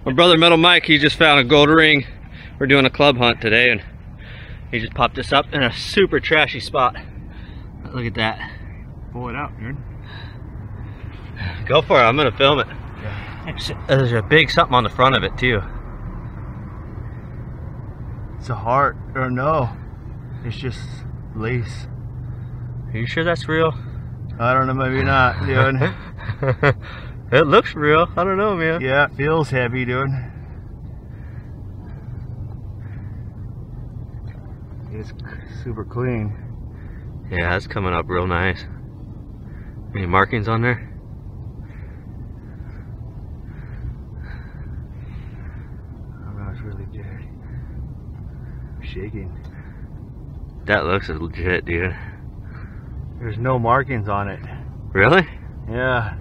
My brother Metal Mike, he just found a gold ring. We're doing a club hunt today, and he just popped this up in a super trashy spot. Look at that. Pull it out, dude. Go for it. I'm gonna film it. Yeah. There's a big something on the front of it too. It's a heart, or no? It's just lace. Are you sure that's real? I don't know, maybe not, dude. It looks real. I don't know, man. Yeah, it feels heavy, dude. It's super clean. Yeah, it's coming up real nice. Any markings on there? Oh no, it's really dirty. Shaking. That looks legit, dude. There's no markings on it. Really? Yeah.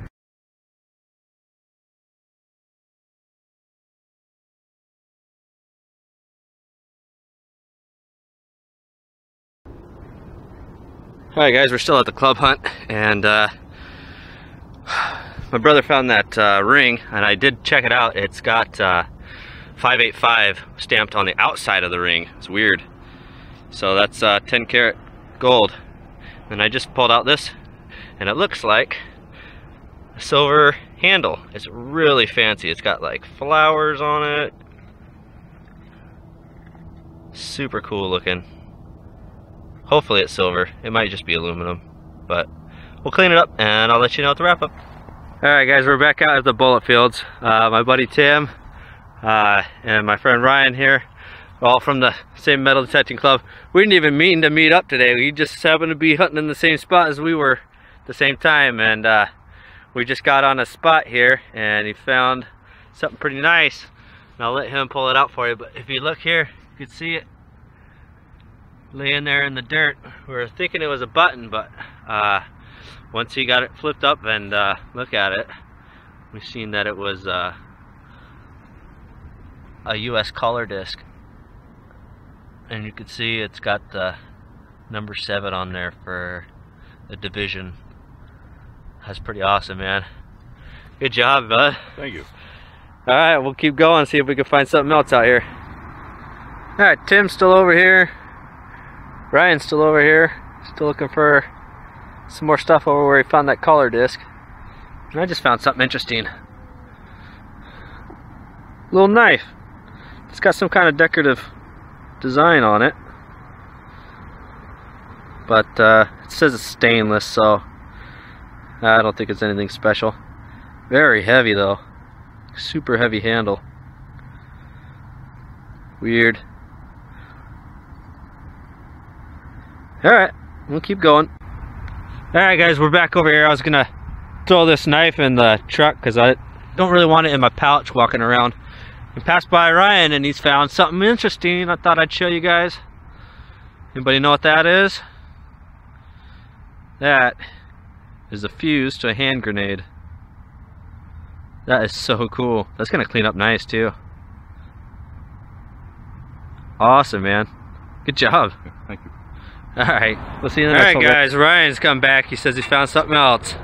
Alright guys, we're still at the club hunt, and my brother found that ring, and I did check it out. It's got 585 stamped on the outside of the ring. It's weird. So that's 10 karat gold. And I just pulled out this, and it looks like a silver handle. It's really fancy. It's got like flowers on it. Super cool looking. Hopefully it's silver. It might just be aluminum, but we'll clean it up and I'll let you know at the wrap up. Alright guys, we're back out at the bullet fields. My buddy Tim and my friend Ryan here, all from the same metal detecting club. We didn't even mean to meet up today. We just happened to be hunting in the same spot as we were at the same time, and we just got on a spot here and he found something pretty nice. And I'll let him pull it out for you, but if you look here, you can see it laying there in the dirt. We were thinking it was a button, but once he got it flipped up and look at it, we've seen that it was a US collar disc, and you can see it's got the number 7 on there for the division. That's pretty awesome, man. Good job, bud. Thank you. Alright, we'll keep going, see if we can find something else out here. Alright, Tim's still over here. Ryan's still over here, still looking for some more stuff over where he found that collar disc. And I just found something interesting. Little knife. It's got some kind of decorative design on it, but it says it's stainless, so I don't think it's anything special. Very heavy though. Super heavy handle. Weird. Alright, we'll keep going. Alright guys, we're back over here. I was gonna throw this knife in the truck because I don't really want it in my pouch walking around. I passed by Ryan and he's found something interesting. I thought I'd show you guys. Anybody know what that is? That is a fuse to a hand grenade. That is so cool. That's gonna clean up nice too. Awesome, man. Good job. Thank you. Alright, we'll see you in the next one. Alright guys, Ryan's come back. He says he found something else.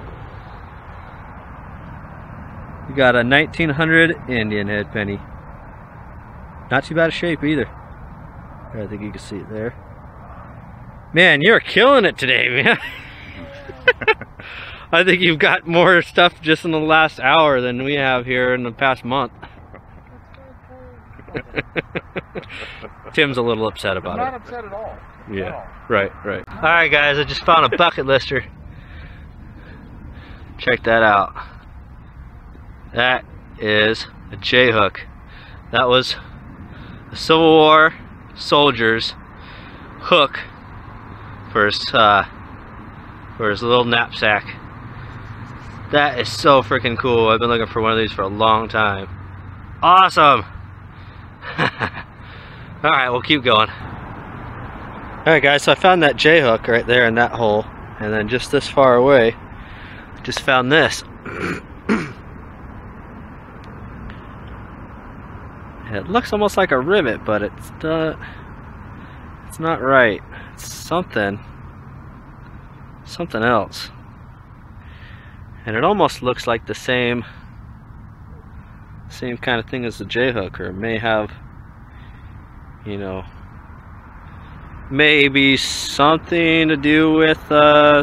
We got a 1900 Indian head penny. Not too bad of shape either. I think you can see it there. Man, you're killing it today, man. I think you've got more stuff just in the last hour than we have here in the past month. Tim's a little upset about it. I'm not upset at all. Yeah, right. Alright guys, I just found a bucket lister. Check that out. That is a J-hook. That was a Civil War soldier's hook for his little knapsack. That is so freaking cool. I've been looking for one of these for a long time. Awesome! Alright, we'll keep going. Alright guys, so I found that J-hook right there in that hole, and then just this far away, I just found this. It looks almost like a rivet, but it's not right. It's something else. And it almost looks like the same same kind of thing as the J-hook, or may have, you know, maybe something to do with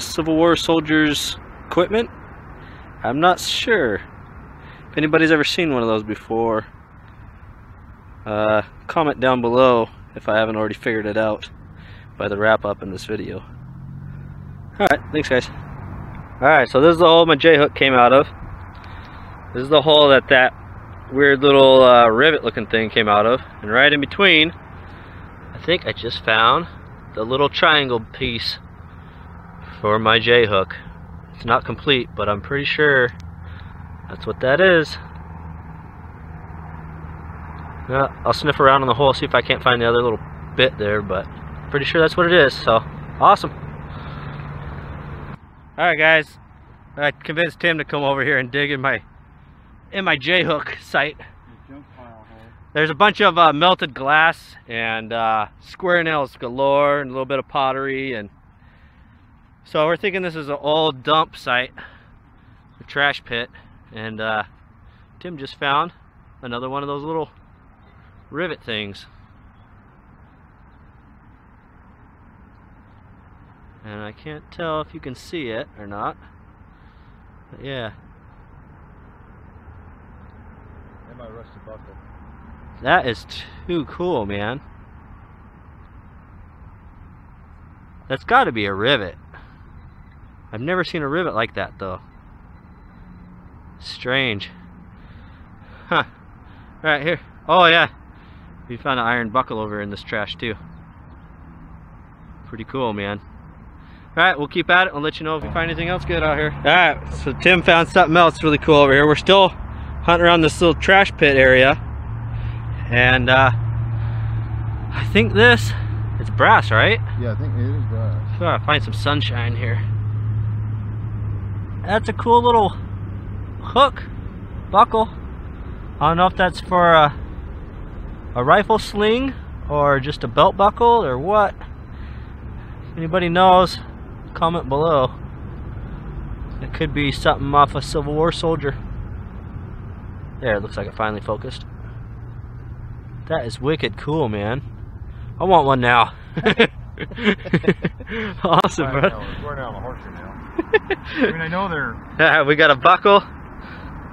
Civil War soldiers' equipment. I'm not sure. If anybody's ever seen one of those before, comment down below if I haven't already figured it out by the wrap up in this video. Alright, thanks guys. Alright, so this is the hole my J-hook came out of. This is the hole that weird little rivet looking thing came out of. And right in between, I think I just found the little triangle piece for my J-hook. It's not complete, but I'm pretty sure that's what that is. Yeah, I'll sniff around in the hole, see if I can't find the other little bit there, but pretty sure that's what it is, so awesome. Alright guys, I convinced Tim to come over here and dig in my J-hook site. There's a bunch of melted glass and square nails galore and a little bit of pottery, and so we're thinking this is an old dump site, a trash pit, and Tim just found another one of those little rivet things. And I can't tell if you can see it or not, but yeah. And my rusty buckle. That is too cool, man. That's got to be a rivet. I've never seen a rivet like that though. Strange. Huh. Right here. Oh yeah. We found an iron buckle over in this trash too. Pretty cool, man. Alright, we'll keep at it. I'll let you know if we find anything else good out here. Alright, so Tim found something else really cool over here. We're still hunting around this little trash pit area. And I think this is brass, right? Yeah, I think it is brass. Gotta find some sunshine here. That's a cool little hook, buckle. I don't know if that's for a rifle sling or just a belt buckle or what. If anybody knows, comment below. It could be something off a Civil War soldier. There, it looks like it finally focused. That is wicked cool, man. I want one now. Awesome, bro. We're now on a horseshoe now. I mean, I know they're... Yeah, we got a buckle.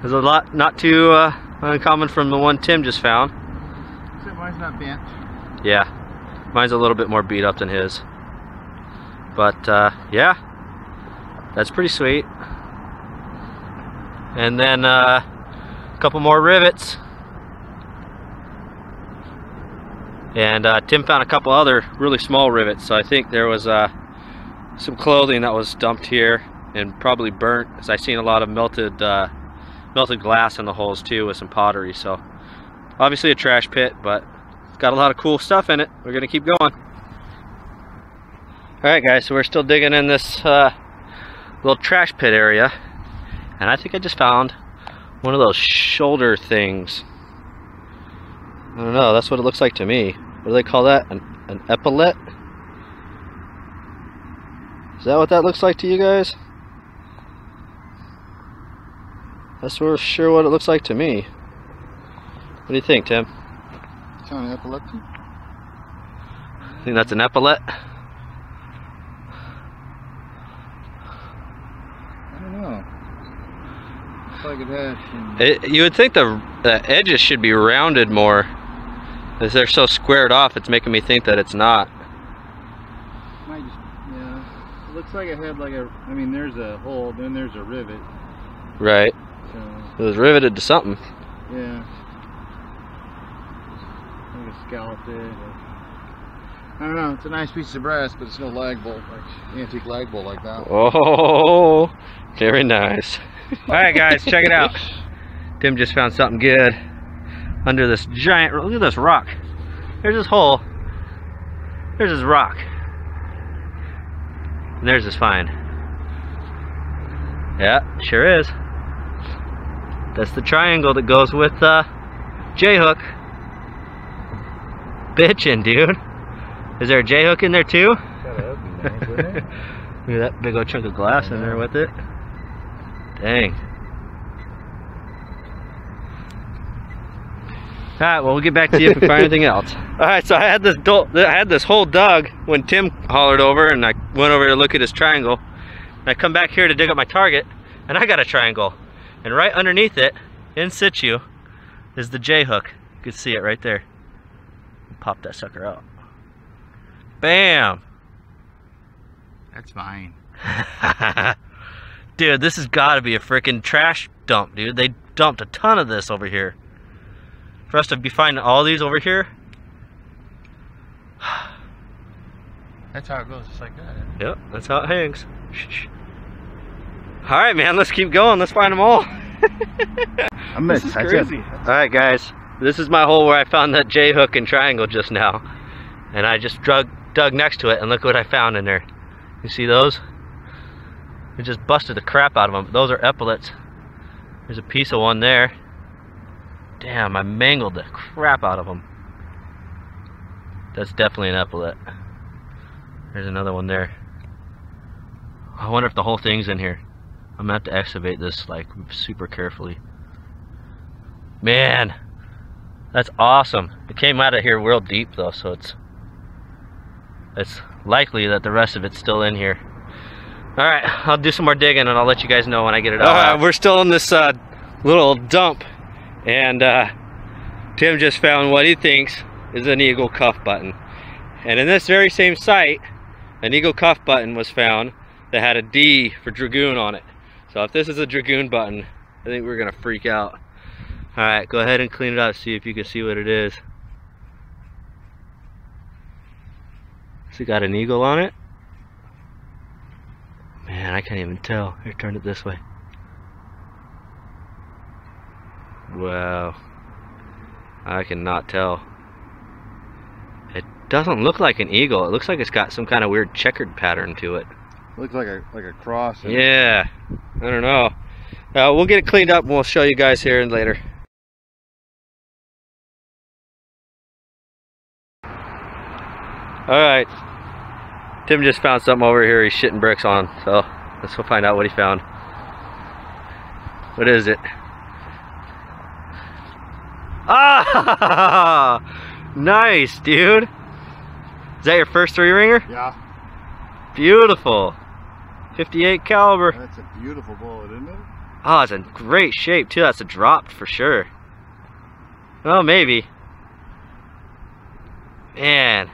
There's a lot, not too uncommon from the one Tim just found. Except mine's not bent. Yeah, mine's a little bit more beat up than his. But yeah, that's pretty sweet. And then a couple more rivets. And Tim found a couple other really small rivets, so I think there was some clothing that was dumped here and probably burnt, as I've seen a lot of melted glass in the holes too with some pottery. So obviously a trash pit, but it's got a lot of cool stuff in it. We're gonna keep going. Alright guys, so we're still digging in this little trash pit area, and I think I just found one of those shoulder things. I don't know, that's what it looks like to me. What do they call that? An epaulette? Is that what that looks like to you guys? That's for sure what it looks like to me. What do you think, Tim? Kind of epaulette? Think that's an epaulette? I don't know. Looks like it has. You would think the edges should be rounded more. As they're so squared off, it's making me think that it's not. Might just, yeah. It looks like it had like a. I mean, there's a hole, then there's a rivet. Right. So, it was riveted to something. yeah. Like a scalloped it. I don't know. It's a nice piece of brass, but it's no lag bolt, like antique lag bolt like that. Oh, very nice. All right, guys, check it out. Tim just found something good under this giant. Look at this rock. There's this hole. There's this rock. And there's this find. Yeah, sure is. That's the triangle that goes with J-hook. Bitchin', dude. Is there a J-hook in there too? That would be nice, wouldn't it? Look at that big old chunk of glass in there with it. Dang. Alright, well, we'll get back to you if we find anything else. Alright, so I had this hole dug when Tim hollered over, and I went over to look at his triangle. And I come back here to dig up my target, and I got a triangle. And right underneath it, in situ, is the J hook. You can see it right there. Pop that sucker out. Bam! That's fine. Dude, this has got to be a freaking trash dump, dude. They dumped a ton of this over here. For us to be finding all these over here. That's how it goes, just like that. Yep, that's how it hangs. Alright, man, let's keep going. Let's find them all. I'm gonna touch it. Alright, guys. This is my hole where I found that J hook and triangle just now. And I just dug next to it, and look what I found in there. You see those? We just busted the crap out of them. Those are epaulets. There's a piece of one there. Damn, I mangled the crap out of them. That's definitely an epaulet. There's another one there. I wonder if the whole thing's in here. I'm gonna have to excavate this like super carefully. Man, that's awesome. It came out of here real deep though, so it's likely that the rest of it's still in here. Alright, I'll do some more digging and I'll let you guys know when I get it all out. We're still in this little dump, and Tim just found what he thinks is an eagle cuff button. And in this very same site, an eagle cuff button was found that had a D for Dragoon on it. So if this is a Dragoon button, I think we're gonna freak out. Alright, go ahead and clean it up, see if you can see what it is. So it got an eagle on it? Man, I can't even tell. Here, turn it this way. Wow. I cannot tell. It doesn't look like an eagle. It looks like it's got some kind of weird checkered pattern to it. Looks like a cross. Yeah. I don't know. We'll get it cleaned up and we'll show you guys here later. Alright. Tim just found something over here he's shitting bricks on, so let's go find out what he found. What is it? Ah! Nice, dude! Is that your first 3-ringer? Yeah. Beautiful. 58 caliber. That's a beautiful bullet, isn't it? Oh, it's in great shape too. That's a dropped for sure. Well, maybe. Man.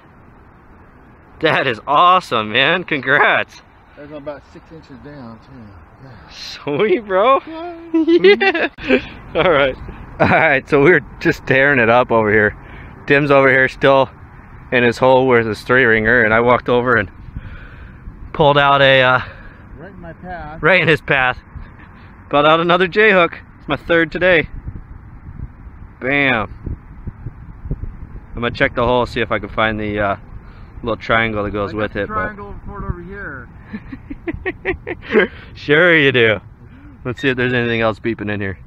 That is awesome, man. Congrats. There's about 6 inches down, too. Yeah. Sweet, bro. Yeah. Alright. Alright, so we're just tearing it up over here. Tim's over here still in his hole with his 3-ringer, and I walked over and pulled out a... right in my path. Right in his path. Pulled out another J-hook. It's my 3rd today. Bam. I'm gonna check the hole, see if I can find the... little triangle that goes with it. Triangle report over here. Sure you do. Let's see if there's anything else beeping in here.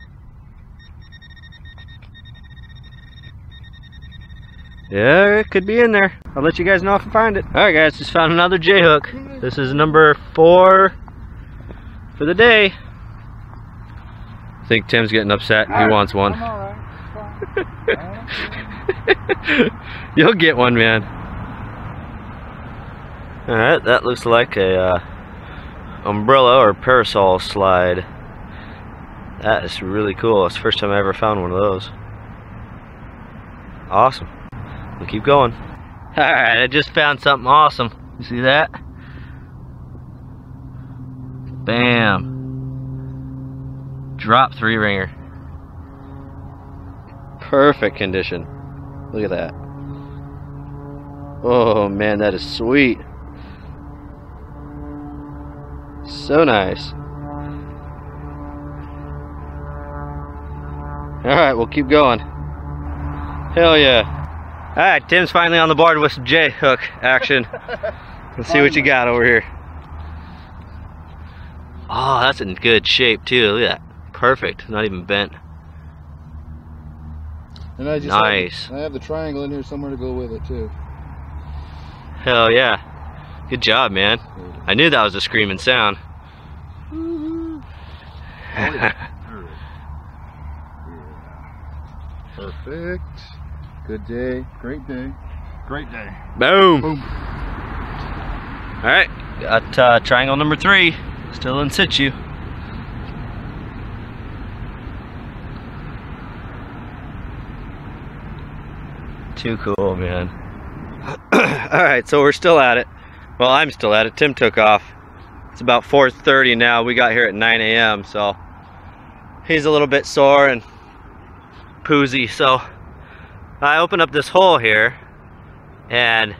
Yeah, it could be in there. I'll let you guys know if I find it. Alright guys, just found another J-hook. This is number 4 for the day. I think Tim's getting upset. He wants one. You'll get one, man. Alright, that looks like a umbrella or parasol slide. That is really cool. It's the first time I ever found one of those. Awesome. We'll keep going. Alright, I just found something awesome. You see that? Bam. Drop 3-ringer. Perfect condition. Look at that. Oh man, that is sweet. So nice. Alright, we'll keep going. Hell yeah. Alright, Tim's finally on the board with some J-hook action. Let's see what you got over here. Oh, that's in good shape too. Look at that. Perfect. Not even bent. And I just nice. I have the triangle in here somewhere to go with it too. Hell yeah. Good job, man. I knew that was a screaming sound. Perfect. Good day. Great day. Great day. Boom. Boom. All right, got triangle number 3, still in situ. Too cool, man. All right, so we're still at it. Well, I'm still at it. Tim took off. It's about 4:30 now. We got here at 9 a.m. so he's a little bit sore and poozy. So I opened up this hole here, and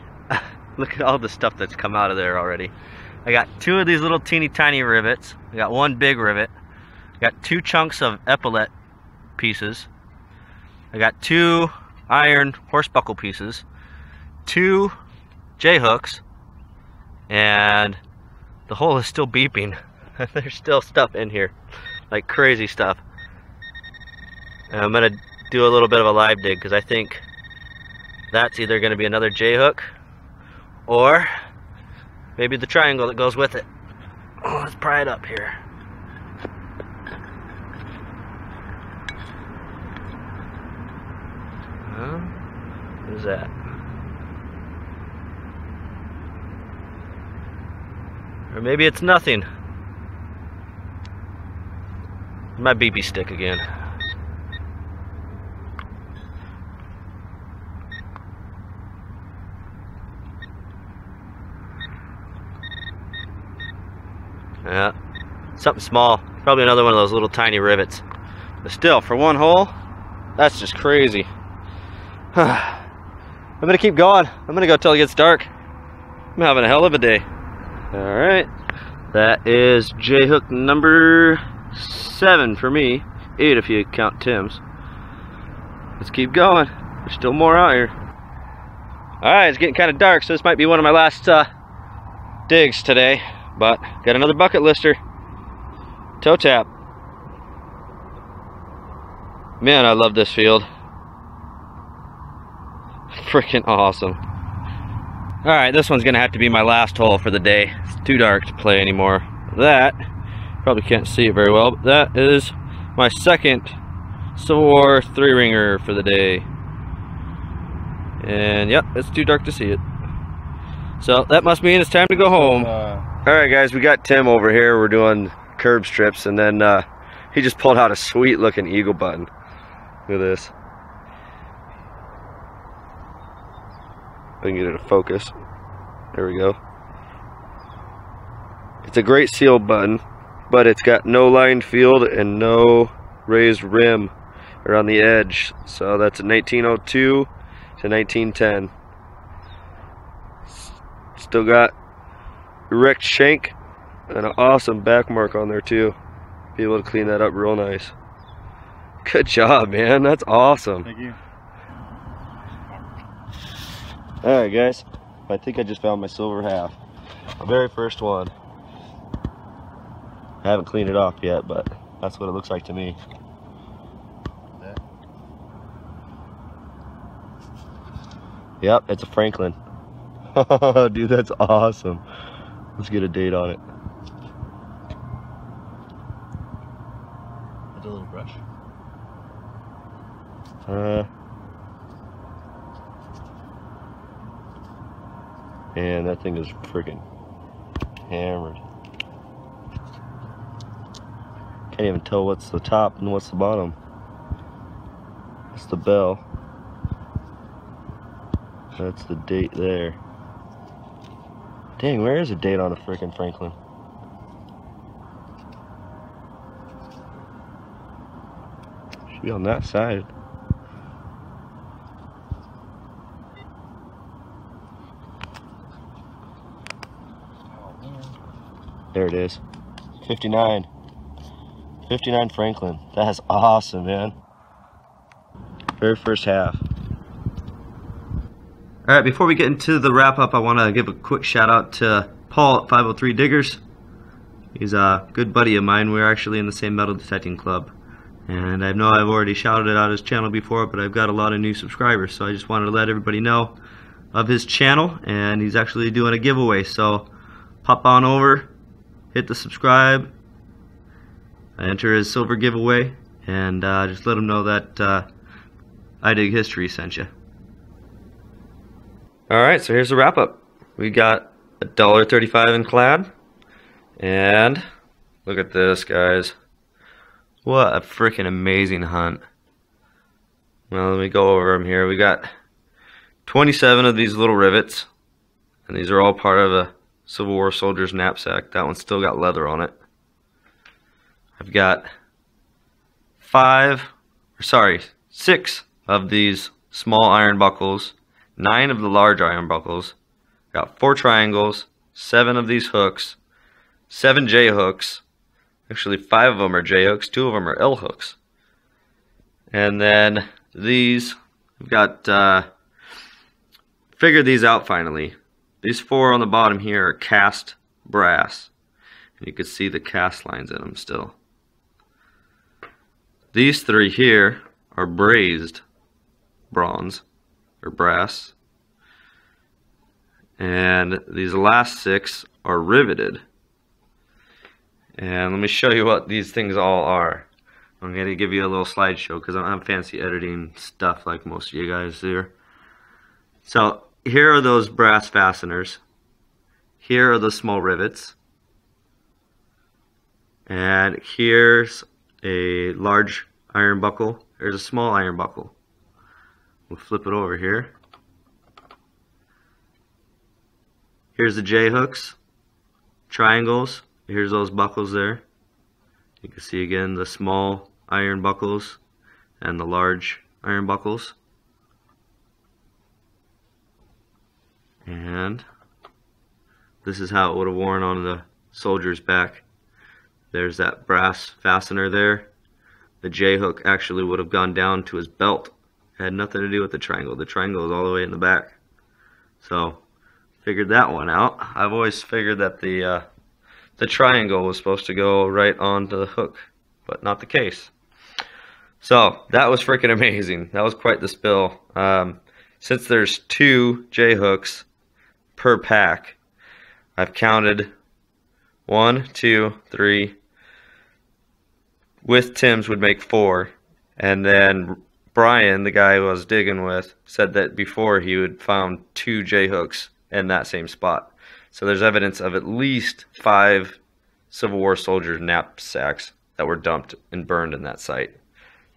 look at all the stuff that's come out of there already. I got 2 of these little teeny tiny rivets. I got 1 big rivet. I got 2 chunks of epaulette pieces. I got 2 iron horse buckle pieces, 2 J-hooks, and the hole is still beeping. There's still stuff in here, like crazy stuff. And I'm gonna do a little bit of a live dig because I think that's either gonna be another J-hook or maybe the triangle that goes with it. Oh, let's pry it up here. What is that? Or maybe it's nothing. My BB stick again. Yeah, something small. Probably another one of those little tiny rivets. But still, for 1 hole, that's just crazy. I'm gonna keep going. I'm gonna go till it gets dark. I'm having a hell of a day. Alright, that is J-hook number 7 for me. 8 if you count Tim's. Let's keep going. There's still more out here. Alright, it's getting kind of dark, so this might be one of my last digs today. But got another bucket lister. Toe tap. Man, I love this field. Freaking awesome. Alright, this one's gonna have to be my last hole for the day. It's too dark to play anymore. That, probably can't see it very well, but that is my second Civil War 3-ringer for the day. And yep, it's too dark to see it. So that must mean it's time to go home. Alright guys, we got Tim over here. We're doing curb strips, and then he just pulled out a sweet looking eagle button. Look at this. I can get it to focus. There we go. It's a great seal button, but it's got no lined field and no raised rim around the edge. So that's a 1902 to 1910. Still got erect shank and an awesome back mark on there too. Be able to clean that up real nice. Good job, man. That's awesome. Thank you. Alright guys, I think I just found my silver half. My very first one. I haven't cleaned it off yet, but that's what it looks like to me. Yep, it's a Franklin. Dude, that's awesome. Let's get a date on it. It's a little brush. Man, that thing is freaking hammered. Can't even tell what's the top and what's the bottom. That's the bell. That's the date there. Dang, where is a date on a freaking Franklin? Should be on that side. There it is. 59. 59 Franklin. That's awesome, man. Very first half. Alright, before we get into the wrap up, I want to give a quick shout out to Paul at 503 Diggers. He's a good buddy of mine. We're actually in the same metal detecting club. And I know I've already shouted out his channel before, but I've got a lot of new subscribers. So I just wanted to let everybody know of his channel. And he's actually doing a giveaway. So pop on over, hit the subscribe, enter his silver giveaway, and just let him know that I Dig History sent you. Alright, so here's the wrap up. We got $1.35 in clad. And look at this, guys. What a freaking amazing hunt. Well, let me go over them here. We got 27 of these little rivets. And these are all part of a Civil War soldier's knapsack. That one's still got leather on it. I've got 6 of these small iron buckles, 9 of the large iron buckles, got 4 triangles, 7 of these hooks, 7 J hooks, actually 5 of them are J hooks, 2 of them are L hooks, and then these, I've got, figured these out finally. These 4 on the bottom here are cast brass, and you can see the cast lines in them still. These 3 here are brazed bronze or brass, and these last 6 are riveted. And let me show you what these things all are. I'm going to give you a little slideshow because I don't have fancy editing stuff like most of you guys do. So here are those brass fasteners. Here are the small rivets. And here's a large iron buckle. There's a small iron buckle. We'll flip it over here. Here's the J hooks, triangles. Here's those buckles there. You can see again the small iron buckles and the large iron buckles. And this is how it would have worn on the soldier's back. There's that brass fastener there. The J hook actually would have gone down to his belt. It had nothing to do with the triangle. The triangle is all the way in the back. So, figured that one out. I've always figured that the triangle was supposed to go right onto the hook, but not the case. So, that was freaking amazing. That was quite the spill. Since there's 2 J hooks per pack, I've counted 1, 2, 3. With Tim's would make 4, and then Brian, the guy who I was digging with, said that before he had found 2 J hooks in that same spot. So there's evidence of at least 5 Civil War soldiers' knapsacks that were dumped and burned in that site.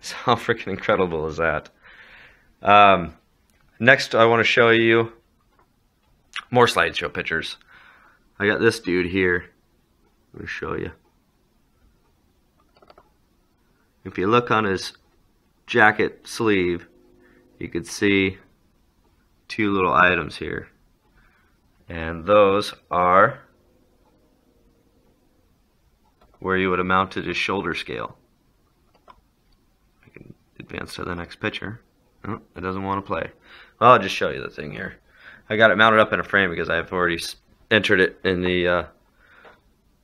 So how freaking incredible is that? Next, I want to show you more slideshow pictures. I got this dude here. Let me show you. If you look on his jacket sleeve, you could see 2 little items here. And those are where you would have mounted his shoulder scale. I can advance to the next picture. Oh, it doesn't want to play. Well, I'll just show you the thing here. I got it mounted up in a frame because I've already entered it in the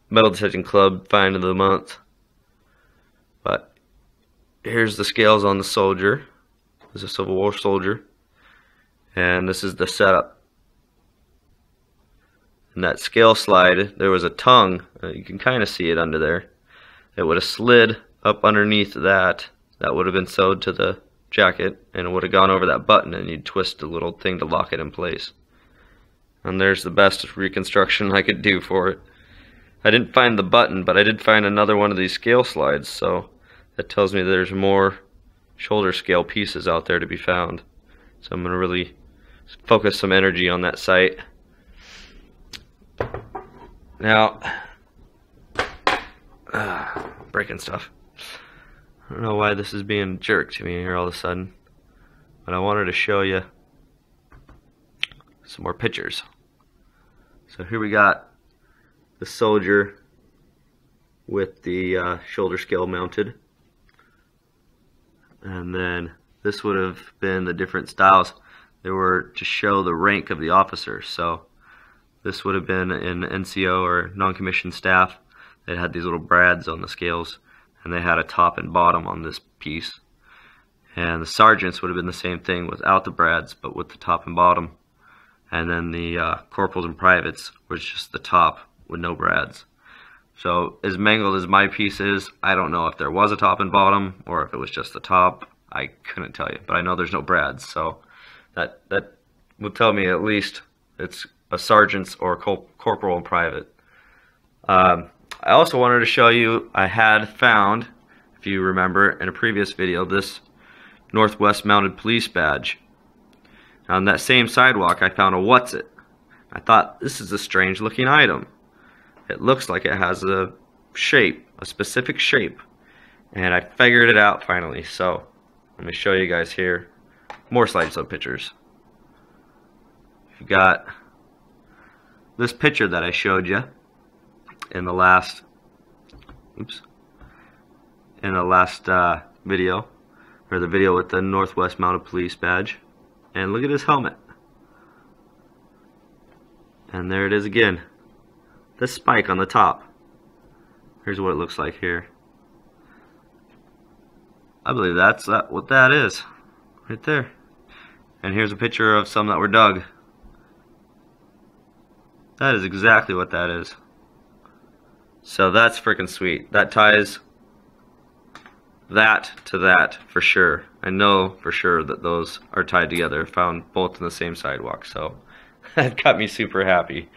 Metal Detecting Club Find of the Month. But here's the scales on the soldier. This is a Civil War soldier. And this is the setup. In that scale slide, there was a tongue. You can kind of see it under there. It would have slid up underneath that. That would have been sewed to the jacket, and it would have gone over that button, and you'd twist the little thing to lock it in place. And there's the best reconstruction I could do for it. I didn't find the button, but I did find another one of these scale slides, so that tells me there's more shoulder scale pieces out there to be found. So I'm going to really focus some energy on that site. Now, breaking stuff. I don't know why this is being jerked to me here all of a sudden, but I wanted to show you some more pictures. So here we got the soldier with the shoulder scale mounted, and then this would have been the different styles. They were to show the rank of the officer. So this would have been an NCO or non-commissioned staff. They had these little brads on the scales, and they had a top and bottom on this piece. And the sergeants would have been the same thing without the brads, but with the top and bottom. And then the corporals and privates was just the top with no brads. So as mangled as my piece is, I don't know if there was a top and bottom or if it was just the top. I couldn't tell you, but I know there's no Brads, so that would tell me at least it's a sergeant's or corporal and private. I also wanted to show you, I had found, if you remember in a previous video, this Northwest Mounted Police badge. On that same sidewalk I found a what's it. I thought, this is a strange looking item. It looks like it has a shape, a specific shape, and I figured it out finally. So let me show you guys here more slideshow pictures. You've got this picture that I showed you in the last video, or the video with the Northwest Mounted Police badge, and look at his helmet, and there it is again, the spike on the top. Here's what it looks like here. I believe that's what that is right there. And here's a picture of some that were dug. That is exactly what that is. So that's freaking sweet. That ties that to that for sure. I know for sure that those are tied together, found both in the same sidewalk, so that got me super happy.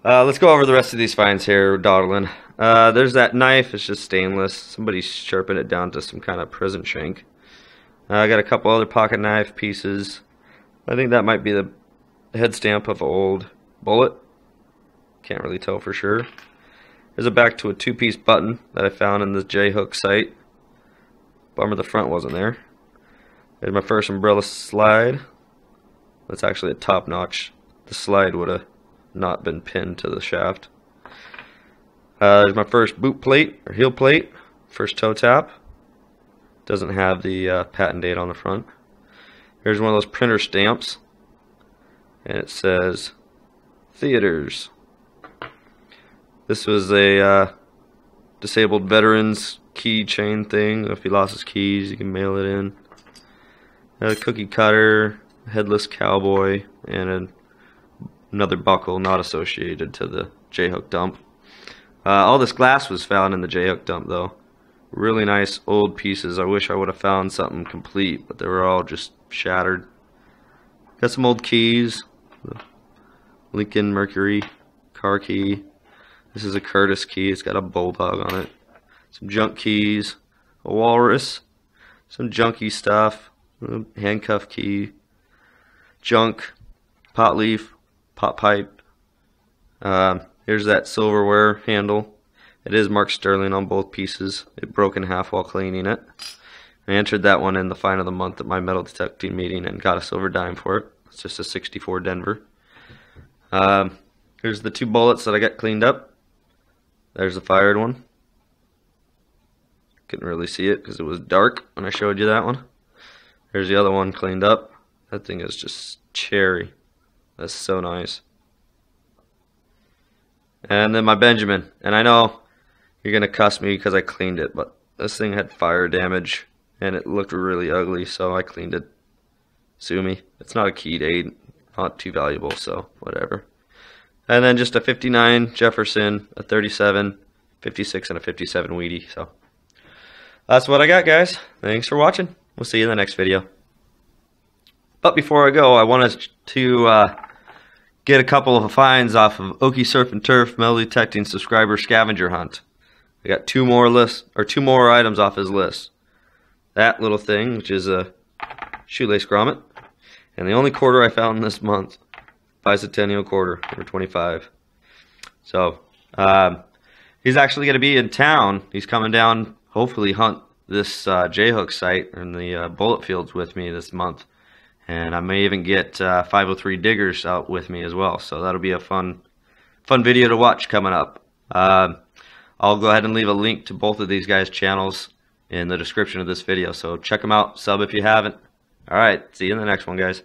Let's go over the rest of these finds here, dawdling. There's that knife, it's just stainless. Somebody's sharpened it down to some kind of prison shank. I got a couple other pocket knife pieces. I think that might be the head stamp of an old bullet. Can't really tell for sure. There's a back to a two-piece button that I found in the J-hook site. Bummer the front wasn't there. There's my first umbrella slide. That's actually a top notch. The slide would have not been pinned to the shaft. There's my first boot plate or heel plate. First toe tap. Doesn't have the patent date on the front. Here's one of those printer stamps, and it says theaters. This was a disabled veteran's keychain thing. If he lost his keys, you can mail it in. A cookie cutter, headless cowboy, and another buckle not associated to the J-hook dump. All this glass was found in the J-hook dump though. Really nice old pieces. I wish I would have found something complete, but they were all just shattered. Got some old keys. Lincoln Mercury car key. This is a Curtis key. It's got a bulldog on it. Some junk keys. A walrus. Some junky stuff. A handcuff key. Junk. Pot leaf. Pot pipe. Here's that silverware handle. It is marked sterling on both pieces. It broke in half while cleaning it. I entered that one in the find of the month at my metal detecting meeting and got a silver dime for it. It's just a 64 Denver. Here's the two bullets that I got cleaned up. There's the fired one. Couldn't really see it because it was dark when I showed you that one. There's the other one cleaned up. That thing is just cherry. That's so nice. And then my Benjamin. And I know you're going to cuss me because I cleaned it, but this thing had fire damage and it looked really ugly, so I cleaned it. Sue me. It's not a keyed aid, not too valuable, so whatever. And then just a 59 Jefferson, a 37, 56, and a 57 Wheatie. So that's what I got, guys. Thanks for watching. We'll see you in the next video. But before I go, I wanted to get a couple of finds off of Okie Surf and Turf Metal Detecting Subscriber Scavenger Hunt. I got two more items off his list. That little thing, which is a shoelace grommet, and the only quarter I found this month, bicentennial quarter, number 25. So he's actually going to be in town. He's coming down, hopefully hunt this J-hook site in the bullet fields with me this month. And I may even get 503 diggers out with me as well. So that'll be a fun video to watch coming up. I'll go ahead and leave a link to both of these guys' channels in the description of this video. So check them out. Sub if you haven't. Alright, see you in the next one, guys.